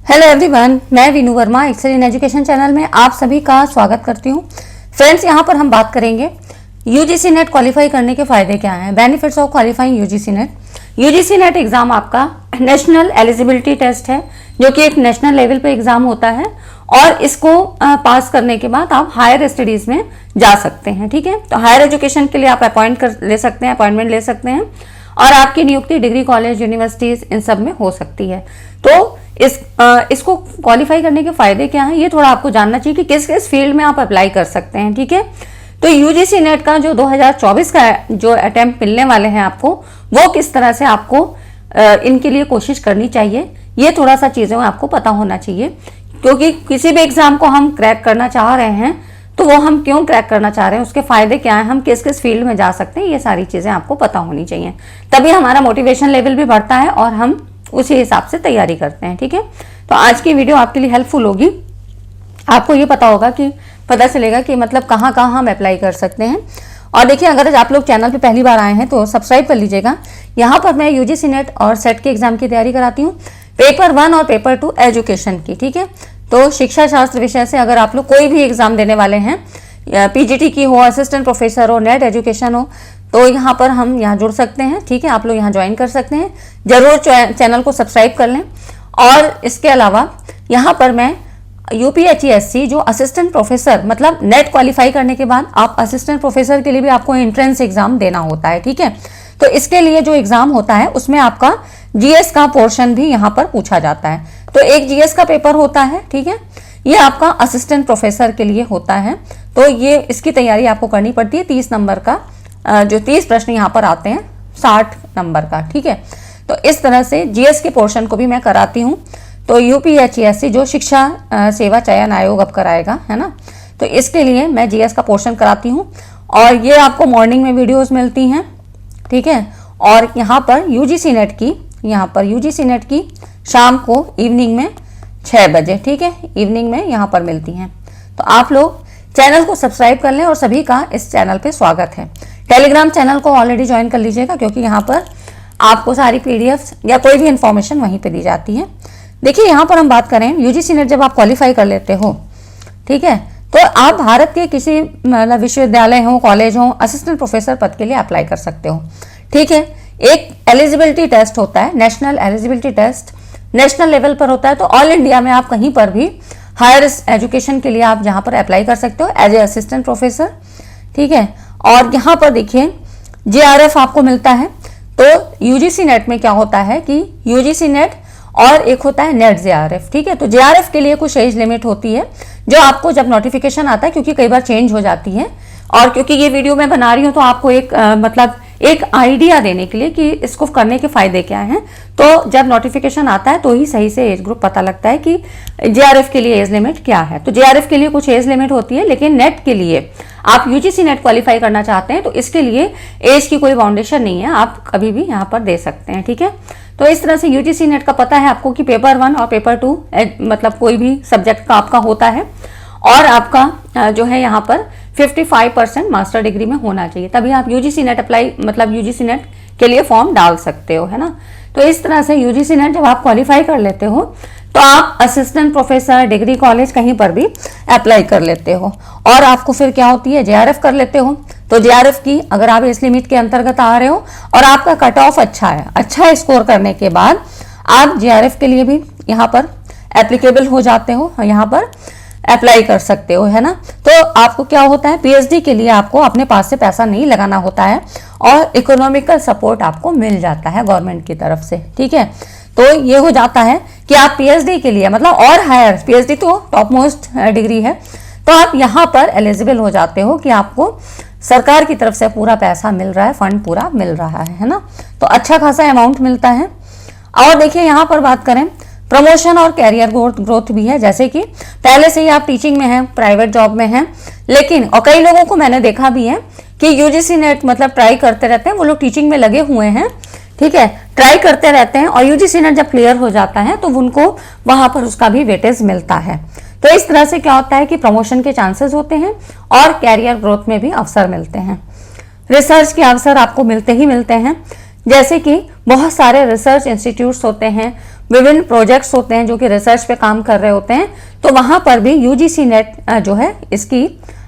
Hello everyone, मैं Veenu Verma Excel in Education channel में आप सभी का स्वागत करती हूँ। फ्रेंड्स, यहाँ पर हम बात करेंगे यूजीसी नेट क्वालिफाई करने के फायदे क्या हैं, benefits of qualifying UGC net. UGC net exam आपका नेशनल एलिजिबिलिटी टेस्ट है, जो कि एक नेशनल लेवल पे एग्जाम होता है और इसको पास करने के बाद आप हायर स्टडीज में जा सकते हैं। ठीक है, तो हायर एजुकेशन के लिए आप अपॉइंटमेंट ले सकते हैं और आपकी नियुक्ति डिग्री कॉलेज, यूनिवर्सिटीज इन सब में हो सकती है। तो इसको क्वालिफाई करने के फायदे क्या हैं, ये थोड़ा आपको जानना चाहिए कि किस किस फील्ड में आप अप्लाई कर सकते हैं। ठीक है, तो यूजीसी नेट का जो 2024 का जो अटेम्प्ट मिलने वाले हैं आपको, वो किस तरह से आपको इनके लिए कोशिश करनी चाहिए, ये थोड़ा सा चीज़ें आपको पता होना चाहिए। क्योंकि किसी भी एग्जाम को हम क्रैक करना चाह रहे हैं, तो वो हम क्यों क्रैक करना चाह रहे हैं, उसके फायदे क्या हैं, हम किस किस फील्ड में जा सकते हैं, ये सारी चीज़ें आपको पता होनी चाहिए। तभी हमारा मोटिवेशन लेवल भी बढ़ता है और हम उसी हिसाब से तैयारी करते हैं। ठीक है, तो आज की वीडियो आपके लिए हेल्पफुल होगी। आपको ये पता चलेगा कि मतलब कहाँ कहाँ हम अप्लाई कर सकते हैं। और देखिए, अगर आप लोग चैनल पे पहली बार आए हैं तो सब्सक्राइब कर लीजिएगा। यहाँ पर मैं यूजीसी नेट और सेट के एग्जाम की तैयारी कराती हूँ, पेपर 1 और पेपर 2 एजुकेशन की। ठीक है, तो शिक्षा शास्त्र विषय से अगर आप लोग कोई भी एग्जाम देने वाले हैं, पीजीटी की हो, असिस्टेंट प्रोफेसर हो, नेट एजुकेशन हो, तो यहाँ पर हम यहाँ जुड़ सकते हैं। ठीक है, आप लोग यहाँ ज्वाइन कर सकते हैं। जरूर चैनल को सब्सक्राइब कर लें। और इसके अलावा यहाँ पर मैं यूपीएचईएससी जो असिस्टेंट प्रोफेसर, मतलब नेट क्वालिफाई करने के बाद आप असिस्टेंट प्रोफेसर के लिए भी आपको एंट्रेंस एग्जाम देना होता है। ठीक है, तो इसके लिए जो एग्जाम होता है उसमें आपका जीएस का पोर्शन भी यहाँ पर पूछा जाता है। तो एक जीएस का पेपर होता है। ठीक है, ये आपका असिस्टेंट प्रोफेसर के लिए होता है। तो ये इसकी तैयारी आपको करनी पड़ती है। 30 नंबर का जो 30 प्रश्न यहाँ पर आते हैं 60 नंबर का। ठीक है, तो इस तरह से जीएस के पोर्शन को भी मैं कराती हूँ। तो यूपीएचईएससी जो शिक्षा सेवा चयन आयोग अब कराएगा, है ना, तो इसके लिए मैं जीएस का पोर्शन कराती हूँ और ये आपको मॉर्निंग में वीडियोस मिलती हैं। ठीक है, और यहाँ पर यूजीसी नेट की शाम को इवनिंग में 6 बजे, ठीक है, इवनिंग में यहाँ पर मिलती हैं। तो आप लोग चैनल को सब्सक्राइब कर लें और सभी का इस चैनल पे स्वागत है। टेलीग्राम चैनल को ऑलरेडी ज्वाइन कर लीजिएगा, क्योंकि यहाँ पर आपको सारी पीडीएफ या कोई भी इंफॉर्मेशन वहीं पे दी जाती है। देखिए, यहाँ पर हम बात करें यूजीसी नेट जब आप क्वालिफाई कर लेते हो, ठीक है, तो आप भारत के किसी मतलब विश्वविद्यालय हो, कॉलेज हो, असिस्टेंट प्रोफेसर पद के लिए अप्लाई कर सकते हो। ठीक है, एक एलिजिबिलिटी टेस्ट होता है, national eligibility test national level पर होता है। तो ऑल इंडिया में आप कहीं पर भी हायर एजुकेशन के लिए आप जहाँ पर अप्लाई कर सकते हो एज ए असिस्टेंट प्रोफेसर। ठीक है, और यहाँ पर देखिए जेआरएफ आपको मिलता है। तो यूजीसी नेट में क्या होता है कि यूजीसी नेट और एक होता है नेट जेआरएफ। ठीक है, तो जेआरएफ के लिए कुछ एज लिमिट होती है जो आपको जब नोटिफिकेशन आता है, क्योंकि कई बार चेंज हो जाती है, और क्योंकि ये वीडियो मैं बना रही हूँ तो आपको एक आइडिया देने के लिए कि इसको करने के फायदे क्या हैं। तो जब नोटिफिकेशन आता है तो ही सही से एज ग्रुप पता लगता है कि जेआरएफ के लिए एज लिमिट क्या है। तो जेआरएफ के लिए कुछ एज लिमिट होती है, लेकिन नेट के लिए आप यूजीसी नेट क्वालिफाई करना चाहते हैं तो इसके लिए एज की कोई बाउंडेशन नहीं है, आप कभी भी यहाँ पर दे सकते हैं। ठीक है, तो इस तरह से यूजीसी नेट का पता है आपको कि पेपर 1 और पेपर 2 मतलब कोई भी सब्जेक्ट का आपका होता है, और आपका जो है यहाँ पर 55% मास्टर डिग्री में होना चाहिए, तभी आप यूजीसी नेट यूजीसी नेट के लिए फॉर्म डाल सकते हो, है ना। तो इस तरह से यूजीसी नेट जब आप क्वालिफाई कर लेते हो तो आप असिस्टेंट प्रोफेसर, डिग्री कॉलेज कहीं पर भी अप्लाई कर लेते हो, और आपको फिर क्या होती है, जेआरएफ कर लेते हो। तो जेआरएफ की अगर आप इस लिमिट के अंतर्गत आ रहे हो और आपका कट ऑफ अच्छा है, अच्छा स्कोर करने के बाद आप जेआरएफ के लिए भी यहाँ पर एप्लीकेबल हो जाते हो, यहाँ पर अप्लाई कर सकते हो, है ना। तो आपको क्या होता है, पीएचडी के लिए आपको अपने पास से पैसा नहीं लगाना होता है और इकोनॉमिकल सपोर्ट आपको मिल जाता है गवर्नमेंट की तरफ से। ठीक है, तो ये हो जाता है कि आप पीएचडी के लिए और हायर, पीएचडी तो टॉप मोस्ट डिग्री है, तो आप यहाँ पर एलिजिबल हो जाते हो कि आपको सरकार की तरफ से पूरा पैसा मिल रहा है, फंड पूरा मिल रहा है ना। तो अच्छा खासा अमाउंट मिलता है। और देखिए, यहाँ पर बात करें प्रमोशन और कैरियर ग्रोथ भी है, जैसे कि पहले से ही आप टीचिंग में हैं, प्राइवेट जॉब में हैं, लेकिन और कई लोगों को मैंने देखा भी है कि यूजीसी नेट ट्राई करते रहते हैं, वो लोग टीचिंग में लगे हुए हैं, ठीक है, ट्राई करते रहते हैं, और यूजीसी नेट जब क्लियर हो जाता है तो उनको वहां पर उसका भी वेटेज मिलता है। तो इस तरह से क्या होता है कि प्रमोशन के चांसेस होते हैं और कैरियर ग्रोथ में भी अवसर मिलते हैं। रिसर्च के अवसर आपको मिलते ही मिलते हैं। जैसे कि बहुत सारे रिसर्च इंस्टीट्यूट्स होते हैं, विभिन्न प्रोजेक्ट्स होते हैं जो कि रिसर्च पे काम कर रहे होते हैं, तो वहां पर भी यूजीसी नेट जो है इसकी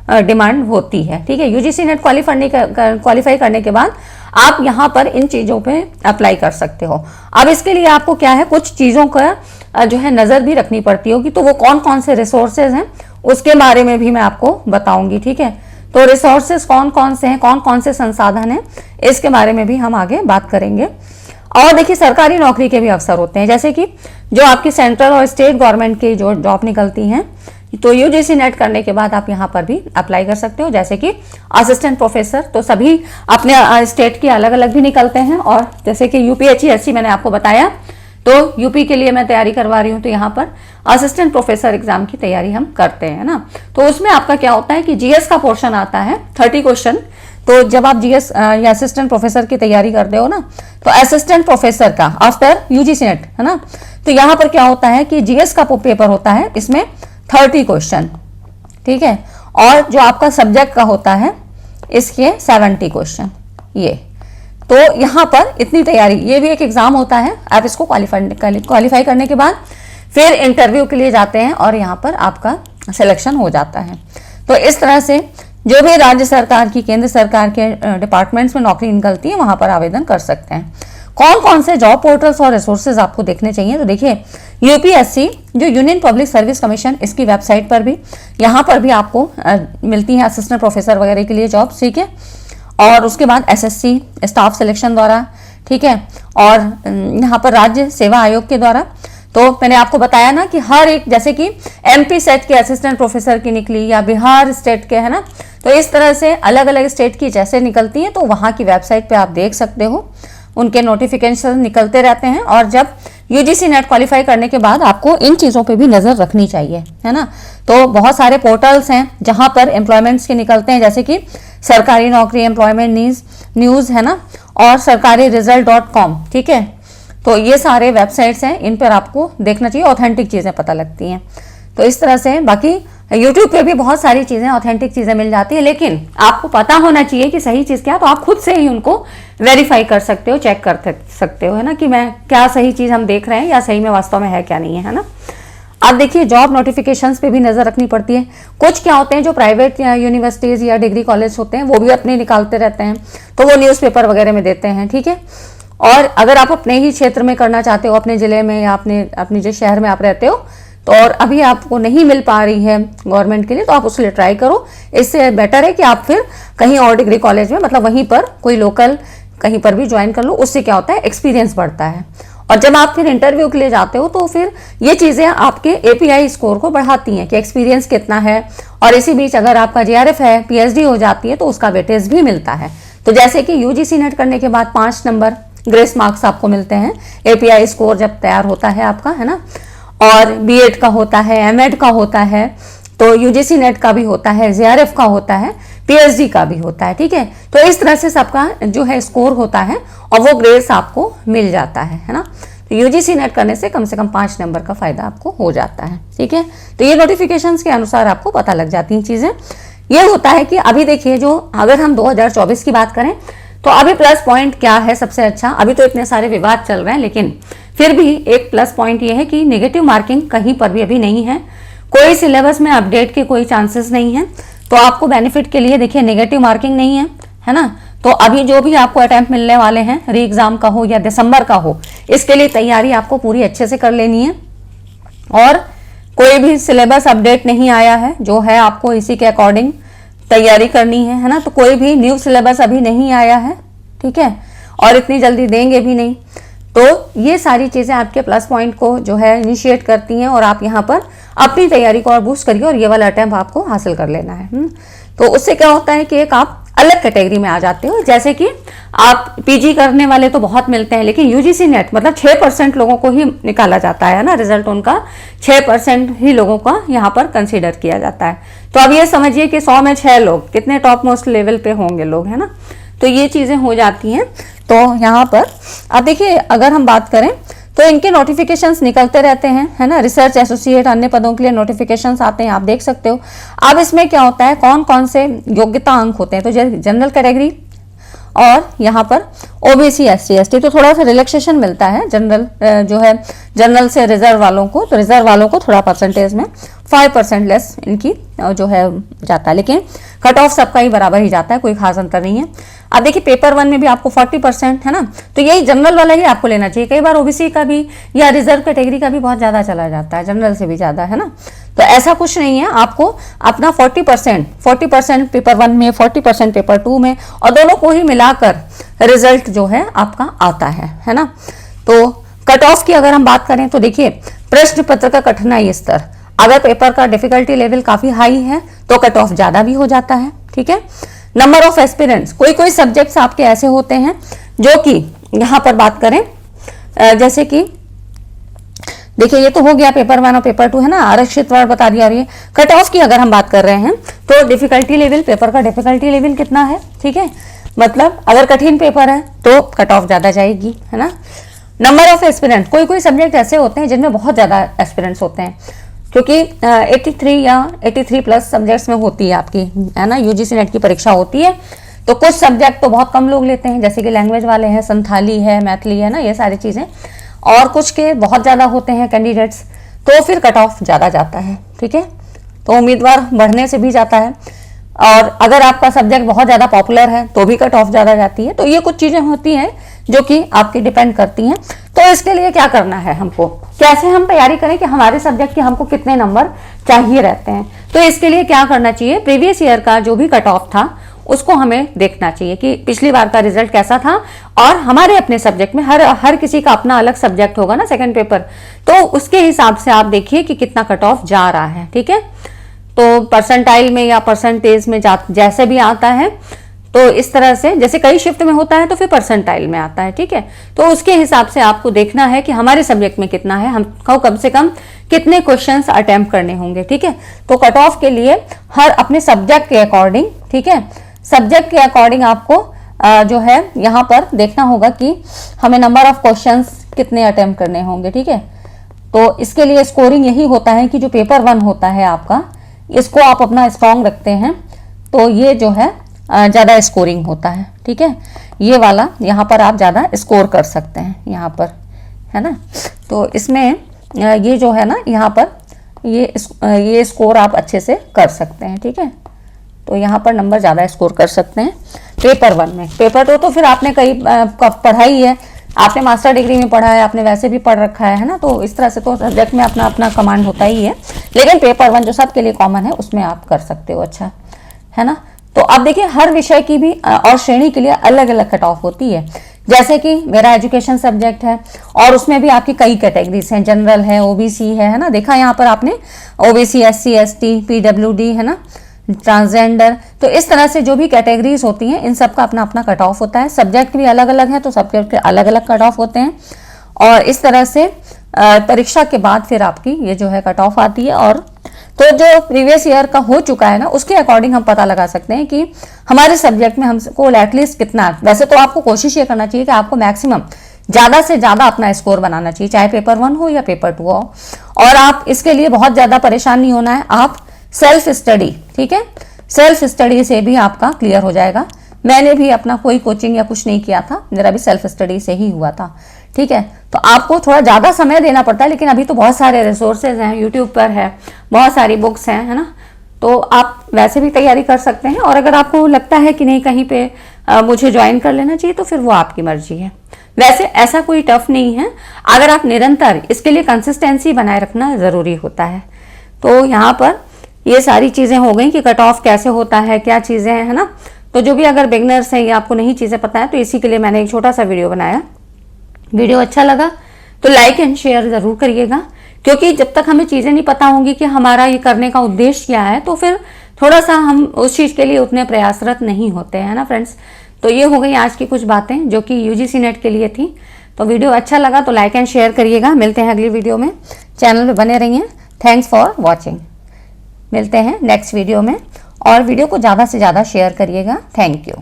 डिमांड होती है। ठीक है, यूजीसी नेट क्वालिफाई करने के बाद आप यहाँ पर इन चीज़ों पे अप्लाई कर सकते हो। अब इसके लिए आपको क्या है, कुछ चीज़ों का जो है नज़र भी रखनी पड़ती होगी, तो वो कौन कौन से रिसोर्सेज हैं उसके बारे में भी मैं आपको बताऊंगी। ठीक है, तो रिसोर्सेज कौन कौन से हैं, कौन कौन से संसाधन हैं, इसके बारे में भी हम आगे बात करेंगे। और देखिए, सरकारी नौकरी के भी अवसर होते हैं, जैसे कि जो आपकी सेंट्रल और स्टेट गवर्नमेंट की जो जॉब निकलती हैं, तो यूजीसी नेट करने के बाद आप यहाँ पर भी अप्लाई कर सकते हो। जैसे कि असिस्टेंट प्रोफेसर, तो सभी अपने स्टेट के अलग अलग भी निकलते हैं, और जैसे कि यूपीएचईएससी मैंने आपको बताया, तो यूपी के लिए मैं तैयारी करवा रही हूँ, तो यहाँ पर असिस्टेंट प्रोफेसर एग्जाम की तैयारी हम करते हैं ना। तो उसमें आपका क्या होता है कि जीएस का पोर्शन आता है 30 क्वेश्चन। तो जब आप जीएस या असिस्टेंट प्रोफेसर की तैयारी करते हो ना, तो असिस्टेंट प्रोफेसर का आफ्टर यूजीसी नेट है ना, तो यहाँ पर क्या होता है कि जीएस का पेपर होता है, इसमें 30 क्वेश्चन। ठीक है, और जो आपका सब्जेक्ट का होता है इसके 70 क्वेश्चन। ये तो यहाँ पर इतनी तैयारी, ये भी एक एग्जाम होता है। आप इसको क्वालिफाई करने के बाद फिर इंटरव्यू के लिए जाते हैं और यहाँ पर आपका सिलेक्शन हो जाता है। तो इस तरह से जो भी राज्य सरकार की, केंद्र सरकार के डिपार्टमेंट्स में नौकरी निकलती है, वहां पर आवेदन कर सकते हैं। कौन कौन से जॉब पोर्टल्स और रिसोर्सेज आपको देखने चाहिए, तो देखिए यूपीएससी जो यूनियन पब्लिक सर्विस कमीशन, इसकी वेबसाइट पर भी, यहाँ पर भी आपको मिलती है असिस्टेंट प्रोफेसर वगैरह के लिए जॉब। ठीक है, और उसके बाद एसएससी स्टाफ सिलेक्शन द्वारा, ठीक है, और यहाँ पर राज्य सेवा आयोग के द्वारा। तो मैंने आपको बताया ना कि हर एक, जैसे कि एमपी सेट के असिस्टेंट प्रोफेसर की निकली, या बिहार स्टेट के, है ना, तो इस तरह से अलग अलग स्टेट की जैसे निकलती हैं, तो वहाँ की वेबसाइट पे आप देख सकते हो, उनके नोटिफिकेशन निकलते रहते हैं। और जब यूजीसी नेट क्वालिफाई करने के बाद आपको इन चीज़ों पे भी नज़र रखनी चाहिए, है ना। तो बहुत सारे पोर्टल्स हैं जहाँ पर एम्प्लॉयमेंट्स के निकलते हैं, जैसे कि सरकारी नौकरी एम्प्लॉयमेंट न्यूज़ है ना, और सरकारी रिजल्ट.com। ठीक है, तो ये सारे वेबसाइट्स हैं, इन पर आपको देखना चाहिए, ऑथेंटिक चीज़ें पता लगती हैं। तो इस तरह से बाकी यूट्यूब पे भी बहुत सारी चीज़ें, ऑथेंटिक चीज़ें मिल जाती है, लेकिन आपको पता होना चाहिए कि सही चीज़ क्या, तो आप खुद से ही उनको वेरीफाई कर सकते हो, चेक कर सकते हो, है ना, कि मैं क्या सही चीज़ हम देख रहे हैं या सही में वास्तव में है क्या नहीं है ना। अब देखिए, जॉब नोटिफिकेशंस पे भी नज़र रखनी पड़ती है। कुछ क्या होते हैं, जो प्राइवेट यूनिवर्सिटीज़ या डिग्री कॉलेज होते हैं, वो भी अपने निकालते रहते हैं, तो वो न्यूज़पेपर वगैरह में देते हैं। ठीक है, और अगर आप अपने ही क्षेत्र में करना चाहते हो, अपने ज़िले में या अपने जिस शहर में आप रहते हो, तो और अभी आपको नहीं मिल पा रही है गवर्नमेंट के लिए, तो आप उसके लिए ट्राई करो। इससे बेटर है कि आप फिर कहीं और डिग्री कॉलेज में, मतलब वहीं पर कोई लोकल कहीं पर भी ज्वाइन कर लो। उससे क्या होता है, एक्सपीरियंस बढ़ता है, और जब आप फिर इंटरव्यू के लिए जाते हो, तो फिर ये चीज़ें आपके एपीआई स्कोर को बढ़ाती हैं कि एक्सपीरियंस कितना है। और इसी बीच अगर आपका जीआरएफ है, पीएचडी हो जाती है, तो उसका वेटेज भी मिलता है। तो जैसे कि यूजीसी नेट करने के बाद 5 नंबर ग्रेस मार्क्स आपको मिलते हैं, एपीआई स्कोर जब तैयार होता है आपका, है ना। और बीएड का होता है, एमएड का होता है, तो यूजीसी नेट का भी होता है, जीआरएफ का होता है, पीएचडी का भी होता है। ठीक है, तो इस तरह से सबका जो है स्कोर होता है, और वो ग्रेस आपको मिल जाता है ना। तो यूजीसी नेट करने से कम 5 नंबर का फायदा आपको हो जाता है। ठीक है, तो ये नोटिफिकेशंस के अनुसार आपको पता लग जाती हैं चीज़ें। ये होता है कि अभी देखिए, जो अगर हम 2024 की बात करें, तो अभी प्लस पॉइंट क्या है सबसे अच्छा, अभी तो इतने सारे विवाद चल रहे हैं, लेकिन फिर भी एक प्लस पॉइंट ये है कि नेगेटिव मार्किंग कहीं पर भी अभी नहीं है, कोई सिलेबस में अपडेट के कोई चांसेस नहीं है। तो आपको बेनिफिट के लिए देखिए, नेगेटिव मार्किंग नहीं है ना। तो अभी जो भी आपको अटेम्प्ट मिलने वाले हैं, री एग्जाम का हो या दिसंबर का हो, इसके लिए तैयारी आपको पूरी अच्छे से कर लेनी है। और कोई भी सिलेबस अपडेट नहीं आया है, जो है आपको इसी के अकॉर्डिंग तैयारी करनी है ना। तो कोई भी न्यू सिलेबस अभी नहीं आया है, ठीक है, और इतनी जल्दी देंगे भी नहीं। तो ये सारी चीज़ें आपके प्लस पॉइंट को जो है इनिशिएट करती हैं, और आप यहाँ पर अपनी तैयारी को और बूस्ट करिए, और ये वाला अटेम्प्ट आपको हासिल कर लेना है। तो उससे क्या होता है कि एक आप अलग कैटेगरी में आ जाते हो। जैसे कि आप पीजी करने वाले तो बहुत मिलते हैं, लेकिन यूजीसी नेट मतलब 6% लोगों को ही निकाला जाता है ना, रिजल्ट उनका 6% ही लोगों का यहाँ पर कंसीडर किया जाता है। तो अब ये समझिए कि 100 में 6 लोग कितने टॉप मोस्ट लेवल पे होंगे लोग, है ना। तो ये चीज़ें हो जाती हैं। तो यहाँ पर अब देखिए, अगर हम बात करें तो इनके नोटिफिकेशंस निकलते रहते हैं, है ना। रिसर्च एसोसिएट अन्य पदों के लिए नोटिफिकेशंस आते हैं, आप देख सकते हो। अब इसमें क्या होता है, कौन कौन से योग्यता अंक होते हैं। तो जनरल कैटेगरी और यहाँ पर ओबीसी एससी एसटी तो थोड़ा सा रिलैक्सेशन मिलता है जनरल जो है जनरल से रिजर्व वालों को, तो रिजर्व वालों को थोड़ा परसेंटेज में 5% लेस इनकी जो है जाता है, लेकिन कट ऑफ सबका ही बराबर ही जाता है, कोई खास अंतर नहीं है। अब देखिए पेपर 1 में भी आपको 40% है ना, तो यही जनरल वाला ही आपको लेना चाहिए। कई बार ओबीसी का भी या रिजर्व कैटेगरी का भी बहुत ज़्यादा चला जाता है, जनरल से भी ज़्यादा, है ना। तो ऐसा कुछ नहीं है, आपको अपना 40% पेपर 1 में, 40% पेपर 2 में, और दोनों को ही मिलाकर रिजल्ट जो है आपका आता है ना। तो कट ऑफ की अगर हम बात करें तो देखिए प्रश्न पत्र का कठिनाई स्तर, अगर पेपर का डिफिकल्टी लेवल काफी हाई है तो कट ऑफ ज्यादा भी हो जाता है, ठीक है। नंबर ऑफ एस्पिरेंट्स, कोई सब्जेक्ट्स आपके ऐसे होते हैं जो कि यहां पर बात करें जैसे कि देखिए ये तो हो गया पेपर 1 और पेपर 2 है ना, आरक्षित वर्ग बता दिया। और ये कट ऑफ की अगर हम बात कर रहे हैं तो डिफिकल्टी लेवल, पेपर का डिफिकल्टी लेवल कितना है, ठीक है, मतलब अगर कठिन पेपर है तो कट ऑफ ज्यादा जाएगी, है ना। नंबर ऑफ एस्पिरेंट, कोई सब्जेक्ट ऐसे होते हैं जिनमें बहुत ज्यादा एस्पिरेंट्स होते हैं, क्योंकि 83 या 83 प्लस सब्जेक्ट्स में होती है आपकी, है ना, यूजीसी नेट की परीक्षा होती है। तो कुछ सब्जेक्ट तो बहुत कम लोग लेते हैं, जैसे कि लैंग्वेज वाले हैं, संथाली है, मैथिली है ना, ये सारी चीजें, और कुछ के बहुत ज्यादा होते हैं कैंडिडेट्स, तो फिर कट ऑफ ज्यादा जाता है, ठीक है। तो उम्मीदवार बढ़ने से भी जाता है, और अगर आपका सब्जेक्ट बहुत ज्यादा पॉपुलर है तो भी कट ऑफ ज्यादा जाती है। तो ये कुछ चीजें होती हैं जो कि आपकी डिपेंड करती हैं। तो इसके लिए क्या करना है, हमको कैसे हम तैयारी करें कि हमारे सब्जेक्ट के हमको कितने नंबर चाहिए रहते हैं। तो इसके लिए क्या करना चाहिए, प्रीवियस ईयर का जो भी कट ऑफ था उसको हमें देखना चाहिए कि पिछली बार का रिजल्ट कैसा था, और हमारे अपने सब्जेक्ट में हर किसी का अपना अलग सब्जेक्ट होगा ना सेकंड पेपर, तो उसके हिसाब से आप देखिए कि कितना कट ऑफ जा रहा है, ठीक है। तो परसेंटाइल में या परसेंटेज में जैसे भी आता है, तो इस तरह से जैसे कई शिफ्ट में होता है तो फिर परसेंटाइल में आता है, ठीक है। तो उसके हिसाब से आपको देखना है कि हमारे सब्जेक्ट में कितना है, हमको कम से कम कितने क्वेश्चंस अटेम्प्ट करने होंगे, ठीक है। तो कट ऑफ के लिए हर अपने सब्जेक्ट के अकॉर्डिंग, ठीक है, सब्जेक्ट के अकॉर्डिंग आपको जो है यहाँ पर देखना होगा कि हमें नंबर ऑफ क्वेश्चंस कितने अटेम्प्ट करने होंगे, ठीक है। तो इसके लिए स्कोरिंग यही होता है कि जो पेपर 1 होता है आपका, इसको आप अपना स्ट्रॉन्ग रखते हैं तो ये जो है ज़्यादा स्कोरिंग होता है, ठीक है। ये वाला यहाँ पर आप ज़्यादा स्कोर कर सकते हैं यहाँ पर, है ना। तो इसमें ये जो है ना यहाँ पर ये स्कोर आप अच्छे से कर सकते हैं, ठीक है। तो यहाँ पर नंबर ज़्यादा स्कोर कर सकते हैं पेपर 1 में। पेपर 2 तो फिर आपने कई पढ़ाई है, आपने मास्टर डिग्री में पढ़ा है, आपने वैसे भी पढ़ रखा है ना, तो इस तरह से तो सब्जेक्ट में अपना अपना कमांड होता ही है। लेकिन पेपर 1 जो सबके लिए कॉमन है उसमें आप कर सकते हो, अच्छा है ना। तो अब देखिए हर विषय की भी और श्रेणी के लिए अलग अलग कट ऑफ होती है। जैसे कि मेरा एजुकेशन सब्जेक्ट है और उसमें भी आपकी कई कैटेगरीज हैं, जनरल है, ओबीसी है ना, देखा यहाँ पर आपने ओबीसी, एससी, एसटी, पीडब्ल्यूडी, है ना, ट्रांसजेंडर। तो इस तरह से जो भी कैटेगरीज होती हैं इन सब का अपना अपना कट ऑफ होता है। सब्जेक्ट भी अलग अलग है तो सबके अलग अलग कट ऑफ होते हैं, और इस तरह से परीक्षा के बाद फिर आपकी ये जो है कट ऑफ आती है। और तो जो प्रीवियस ईयर का हो चुका है ना उसके अकॉर्डिंग हम पता लगा सकते हैं कि हमारे सब्जेक्ट में हमको एटलीस्ट कितना, वैसे तो आपको कोशिश ये करना चाहिए कि आपको मैक्सिमम ज़्यादा से ज़्यादा अपना स्कोर बनाना चाहिए, चाहे पेपर 1 हो या पेपर 2 हो। और आप इसके लिए बहुत ज़्यादा परेशान नहीं होना है, आप सेल्फ स्टडी, ठीक है, सेल्फ स्टडी से भी आपका क्लियर हो जाएगा। मैंने भी अपना कोई कोचिंग या कुछ नहीं किया था, मेरा भी सेल्फ स्टडी से ही हुआ था, ठीक है। तो आपको थोड़ा ज़्यादा समय देना पड़ता है, लेकिन अभी तो बहुत सारे रिसोर्सेज हैं, यूट्यूब पर है, बहुत सारी बुक्स हैं, है ना, तो आप वैसे भी तैयारी कर सकते हैं। और अगर आपको लगता है कि नहीं कहीं पे मुझे ज्वाइन कर लेना चाहिए तो फिर वो आपकी मर्जी है। वैसे ऐसा कोई टफ नहीं है, अगर आप निरंतर इसके लिए कंसिस्टेंसी बनाए रखना ज़रूरी होता है। तो यहाँ पर ये सारी चीज़ें हो गई कि कट ऑफ कैसे होता है, क्या चीज़ें हैं, है ना। तो जो भी अगर बिगनर्स हैं या आपको नहीं चीज़ें पता है तो इसी के लिए मैंने एक छोटा सा वीडियो बनाया। वीडियो अच्छा लगा तो लाइक एंड शेयर ज़रूर करिएगा, क्योंकि जब तक हमें चीज़ें नहीं पता होंगी कि हमारा ये करने का उद्देश्य क्या है तो फिर थोड़ा सा हम उस चीज़ के लिए उतने प्रयासरत नहीं होते हैं ना फ्रेंड्स। तो ये हो गई आज की कुछ बातें जो कि यूजीसी नेट के लिए थी। तो वीडियो अच्छा लगा तो लाइक एंड शेयर करिएगा। मिलते हैं अगली वीडियो में, चैनल पे बने रहिए। Thanks for watching. मिलते हैं नेक्स्ट वीडियो में, और वीडियो को ज़्यादा से ज़्यादा शेयर करिएगा। Thank you.